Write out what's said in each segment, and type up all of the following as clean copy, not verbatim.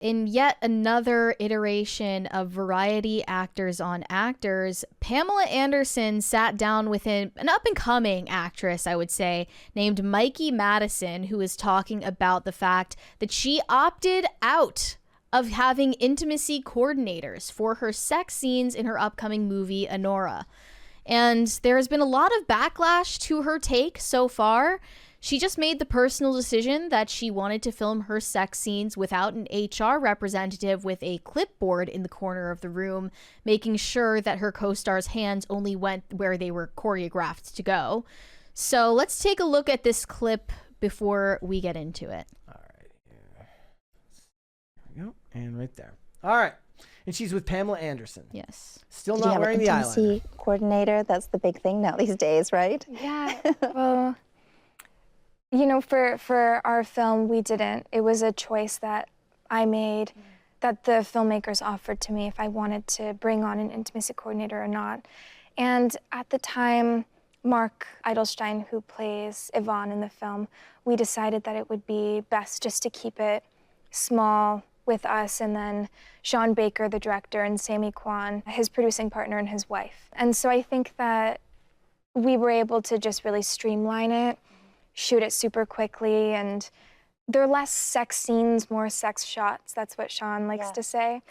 In yet another iteration of Variety Actors on Actors, Pamela Anderson sat down with an up-and-coming actress, I would say, named Mikey Madison, who is talking about the fact that she opted out of having intimacy coordinators for her sex scenes in her upcoming movie, Honora. And there has been a lot of backlash to her take so far. She just made the personal decision that she wanted to film her sex scenes without an HR representative with a clipboard in the corner of the room, making sure that her co-star's hands only went where they were choreographed to go. So let's take a look at this clip before we get into it. All right. There we go. And right there. All right. And she's with Pamela Anderson. Yes. Still not wearing the eyeliner. Did you have an intimacy coordinator? That's the big thing now these days, right? Yeah. Well, you know, for our film, we didn't. It was a choice that I made, that the filmmakers offered to me if I wanted to bring on an intimacy coordinator or not. And at the time, Mark Eidelstein, who plays Yvonne in the film, we decided that it would be best just to keep it small with us, and then Sean Baker, the director, and Sammy Kwan, his producing partner, and his wife. And so I think that we were able to just really streamline it, shoot it super quickly, and there are less sex scenes, more sex shots. That's what Sean likes to say.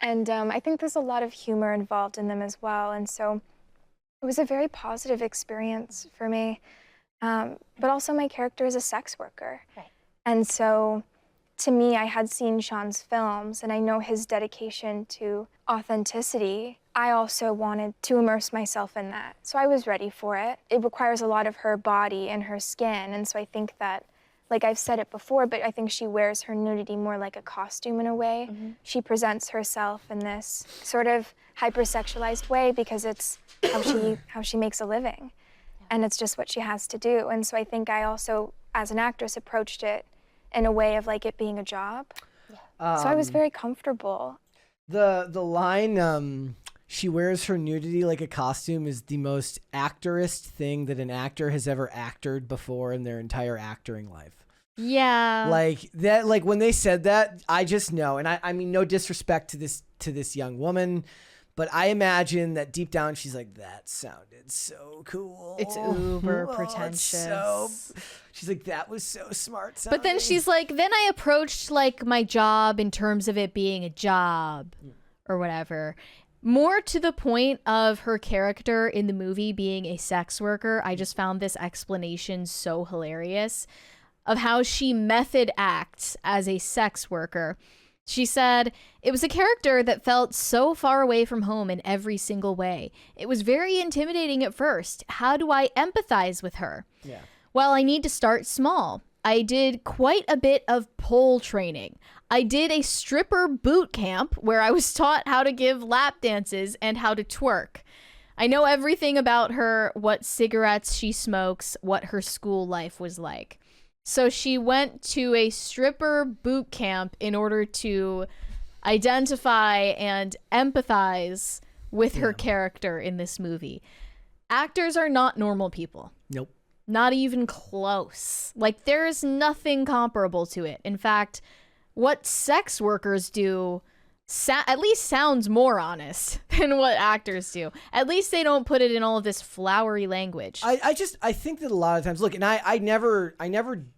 And I think there's a lot of humor involved in them as well. And so it was a very positive experience for me. But also my character is a sex worker. Right. And so to me, I had seen Sean's films and I know his dedication to authenticity. I also wanted to immerse myself in that. So I was ready for it. It requires a lot of her body and her skin. And so I think that, like I've said it before, but I think she wears her nudity more like a costume in a way. She presents herself in this sort of hypersexualized way because it's how she makes a living. And it's just what she has to do. And so I think I also, as an actress, approached it in a way of like it being a job. So I was very comfortable. The line, she wears her nudity like a costume, is the most actorist thing that an actor has ever acted before in their entire acting life. Yeah. Like that, like when they said that, I just know, and I mean, no disrespect to this young woman, but I imagine that deep down she's like, that sounded so cool. It's uber pretentious. She's like, that was so smart sounding. But then she's like, then I approached like my job in terms of it being a job or whatever. More to the point of her character in the movie being a sex worker, I just found this explanation so hilarious of how she method acts as a sex worker. She said, it was a character that felt so far away from home in every single way. It was very intimidating at first. How do I empathize with her? Yeah. Well, I need to start small. I did quite a bit of pole training. I did a stripper boot camp where I was taught how to give lap dances and how to twerk. I know everything about her, what cigarettes she smokes, what her school life was like. So she went to a stripper boot camp in order to identify and empathize with her character in this movie. Actors are not normal people. Nope. Not even close. Like, there's nothing comparable to it. In fact, what sex workers do at least sounds more honest than what actors do. At least they don't put it in all of this flowery language. I think that a lot of times, look, and I never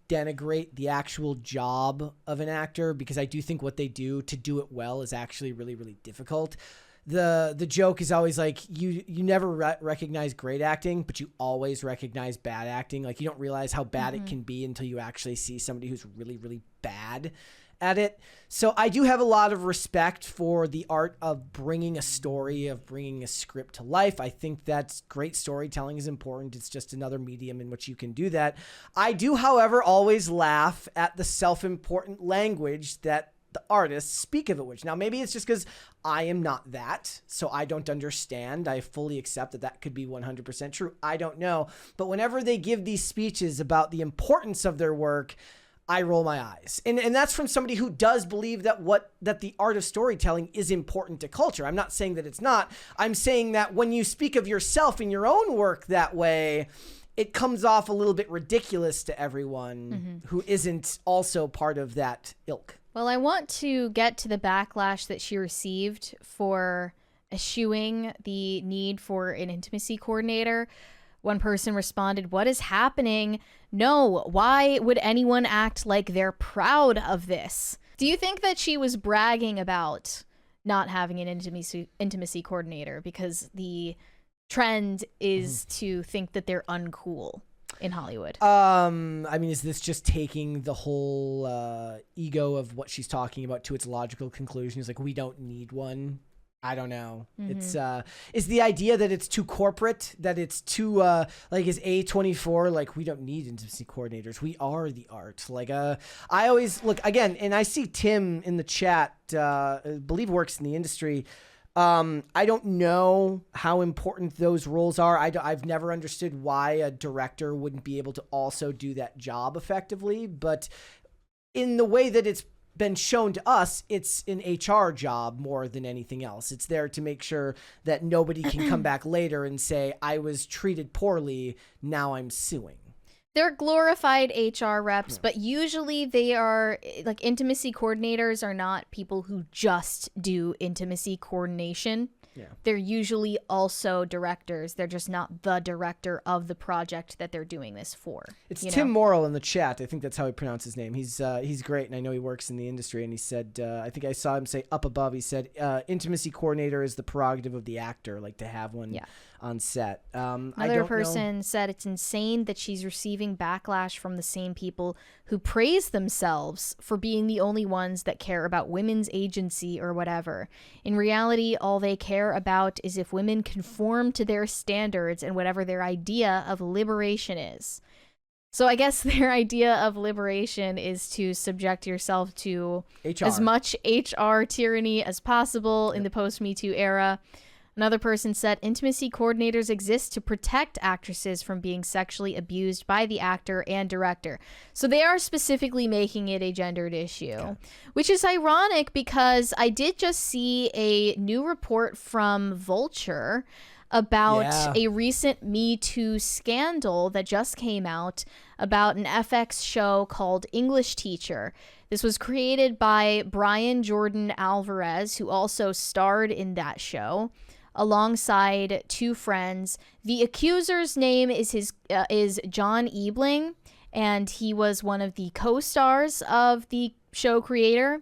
denigrate the actual job of an actor, because I do think what they do to do it well is actually really, really difficult. The joke is always like, you never recognize great acting, but you always recognize bad acting. Like, you don't realize how bad it can be until you actually see somebody who's really, really bad at it. So I do have a lot of respect for the art of bringing a story, of bringing a script to life. I think that's great. Storytelling is important. It's just another medium in which you can do that. I do, however, always laugh at the self-important language that the artists speak of it, which now maybe it's just because I am not that, so I don't understand. I fully accept that that could be 100% true. I don't know. But whenever they give these speeches about the importance of their work, I roll my eyes. And that's from somebody who does believe that the art of storytelling is important to culture. I'm not saying that it's not. I'm saying that when you speak of yourself in your own work that way, it comes off a little bit ridiculous to everyone who isn't also part of that ilk. Well, I want to get to the backlash that she received for eschewing the need for an intimacy coordinator. One person responded, "What is happening? No, why would anyone act like they're proud of this?" Do you think that she was bragging about not having an intimacy coordinator because the trend is to think that they're uncool in Hollywood? I mean, is this just taking the whole ego of what she's talking about to its logical conclusion? It's like, we don't need one. I don't know. It's the idea that it's too corporate, that it's too like, is A24 like, we don't need intimacy coordinators, we are the art. Like, I always look again, and I see Tim in the chat, I believe works in the industry. I don't know how important those roles are. I've never understood why a director wouldn't be able to also do that job effectively, but in the way that it's been shown to us, it's an HR job more than anything else. It's there to make sure that nobody can come back later and say, I was treated poorly, now I'm suing. They're glorified HR reps, but usually they are, like, intimacy coordinators are not people who just do intimacy coordination. Yeah. They're usually also directors. They're just not the director of the project that they're doing this for. It's Tim Morrill in the chat. I think that's how he pronounced his name. He's great, and I know he works in the industry. And he said, I think I saw him say up above, he said, intimacy coordinator is the prerogative of the actor, like to have one on set. Another person said it's insane that she's receiving backlash from the same people who praise themselves for being the only ones that care about women's agency or whatever. In reality, all they care about is if women conform to their standards and whatever their idea of liberation is. So I guess their idea of liberation is to subject yourself to HR. As much HR tyranny as possible in the post-Me Too era. Another person said intimacy coordinators exist to protect actresses from being sexually abused by the actor and director. So they are specifically making it a gendered issue, which is ironic because I did just see a new report from Vulture about a recent Me Too scandal that just came out about an FX show called English Teacher. This was created by Brian Jordan Alvarez, who also starred in that show, alongside two friends. The accuser's name is John Ebling, and he was one of the co-stars of the show creator.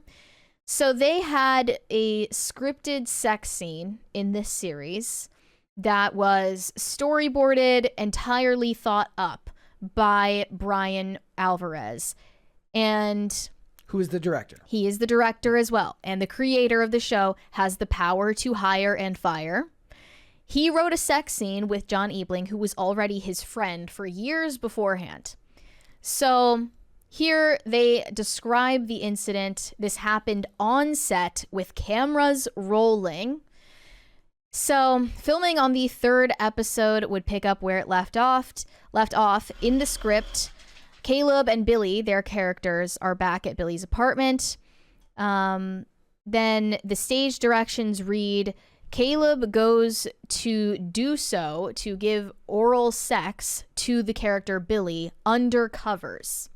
So they had a scripted sex scene in this series that was storyboarded, entirely thought up by Brian Alvarez. And who is the director? He is the director as well. And the creator of the show has the power to hire and fire. He wrote a sex scene with John Ebling, who was already his friend for years beforehand. So here they describe the incident. This happened on set with cameras rolling. So filming on the third episode would pick up where it left off. In the script, Caleb and Billy, their characters, are back at Billy's apartment. Then the stage directions read, Caleb goes to do so to give oral sex to the character Billy under covers.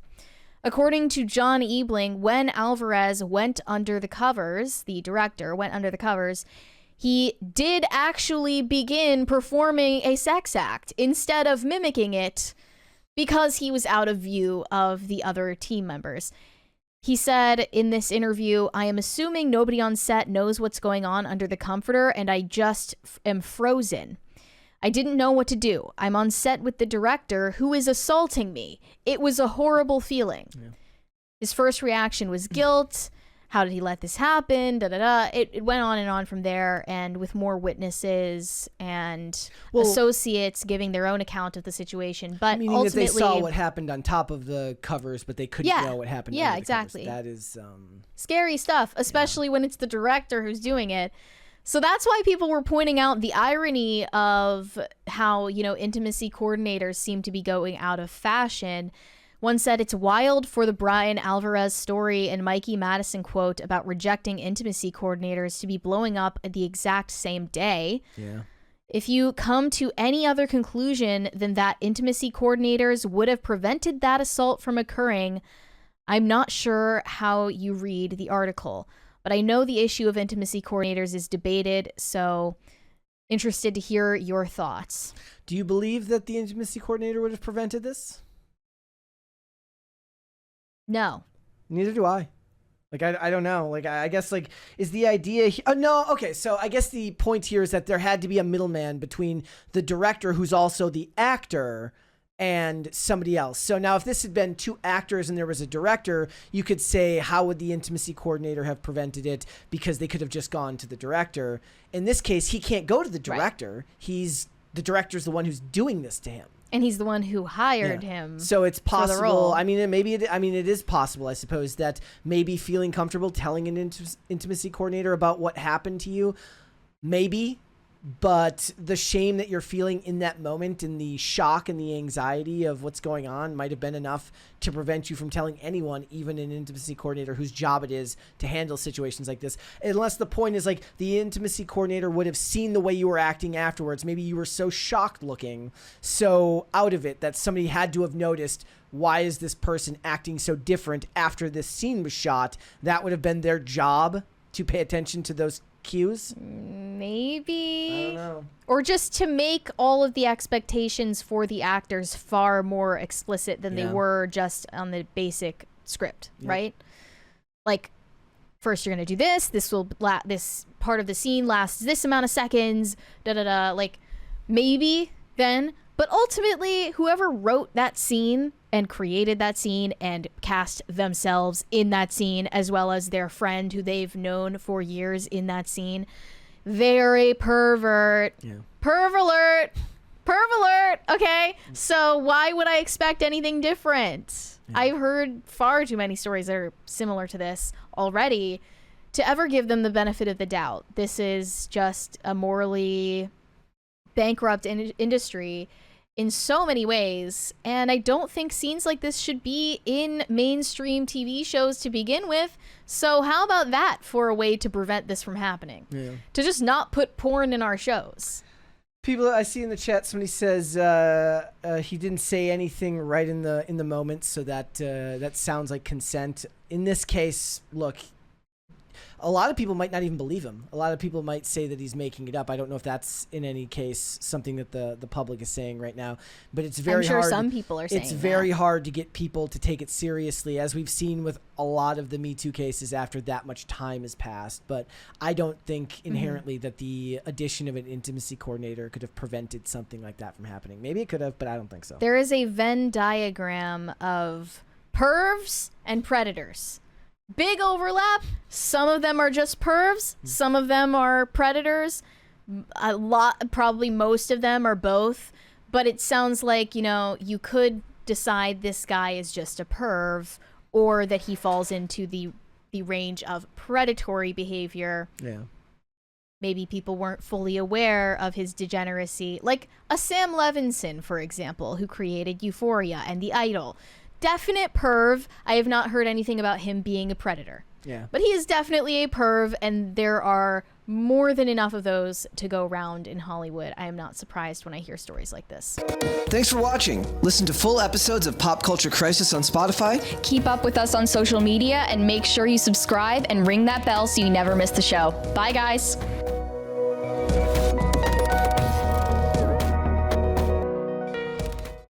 According to John Ebling, when Alvarez went under the covers, the director went under the covers, he did actually begin performing a sex act instead of mimicking it because he was out of view of the other team members. He said in this interview, I am assuming nobody on set knows what's going on under the comforter, and I just am frozen. I didn't know what to do. I'm on set with the director who is assaulting me. It was a horrible feeling. Yeah. His first reaction was guilt. How did he let this happen? It went on and on from there, and with more witnesses and associates giving their own account of the situation. But meaning ultimately, that they saw what happened on top of the covers, but they couldn't know what happened. Yeah, under the exactly. Covers. That is scary stuff, especially when it's the director who's doing it. So that's why people were pointing out the irony of how, intimacy coordinators seem to be going out of fashion. One said it's wild for the Brian Alvarez story and Mikey Madison quote about rejecting intimacy coordinators to be blowing up at the exact same day. Yeah. If you come to any other conclusion than that intimacy coordinators would have prevented that assault from occurring, I'm not sure how you read the article, but I know the issue of intimacy coordinators is debated, so interested to hear your thoughts. Do you believe that the intimacy coordinator would have prevented this? No. Neither do I. Like, I don't know. Like, I guess, like, is the idea... no, okay, so I guess the point here is that there had to be a middleman between the director, who's also the actor, and somebody else. So now if this had been two actors and there was a director, you could say, how would the intimacy coordinator have prevented it? Because they could have just gone to the director. In this case, he can't go to the director. Right. The director's the one who's doing this to him. And he's the one who hired him. So it's possible. For the role. I mean, it is possible, I suppose, that maybe feeling comfortable telling an intimacy coordinator about what happened to you, maybe, but the shame that you're feeling in that moment and the shock and the anxiety of what's going on might have been enough to prevent you from telling anyone, even an intimacy coordinator whose job it is to handle situations like this. Unless the point is, like, the intimacy coordinator would have seen the way you were acting afterwards. Maybe you were so shocked looking, so out of it, that somebody had to have noticed, why is this person acting so different after this scene was shot? That would have been their job, to pay attention to those cues. Maybe. I don't know. Or just to make all of the expectations for the actors far more explicit than they were just on the basic script, right? Like, first you're gonna do this. This part of the scene lasts this amount of seconds. Like, maybe then. But ultimately, whoever wrote that scene and created that scene and cast themselves in that scene, as well as their friend who they've known for years in that scene, they're a pervert. Yeah. Perv alert. Perv alert. Okay. So why would I expect anything different? Yeah. I've heard far too many stories that are similar to this already to ever give them the benefit of the doubt. This is just a morally bankrupt industry in so many ways, and I don't think scenes like this should be in mainstream TV shows to begin with. So how about that for a way to prevent this from happening? Yeah. To just not put porn in our shows. People I see in the chat, somebody says he didn't say anything right in the moment, so that sounds like consent. In this case, look, a lot of people might not even believe him. A lot of people might say that he's making it up. I don't know if that's in any case something that the public is saying right now, but it's very hard. I'm sure some people are saying it's very hard to get people to take it seriously, as we've seen with a lot of the Me Too cases after that much time has passed. But I don't think inherently that the addition of an intimacy coordinator could have prevented something like that from happening. Maybe it could have, but I don't think so. There is a Venn diagram of pervs and predators. Big overlap. Some of them are just pervs. Some of them are predators. A lot, probably most of them are both. But it sounds like, you could decide this guy is just a perv, or that he falls into the range of predatory behavior. Yeah. Maybe people weren't fully aware of his degeneracy. Like a Sam Levinson, for example, who created Euphoria and The Idol. Definite perv. I have not heard anything about him being a predator. Yeah. But he is definitely a perv, and there are more than enough of those to go around in Hollywood. I am not surprised when I hear stories like this. Thanks for watching. Listen to full episodes of Pop Culture Crisis on Spotify. Keep up with us on social media and make sure you subscribe and ring that bell so you never miss the show. Bye, guys.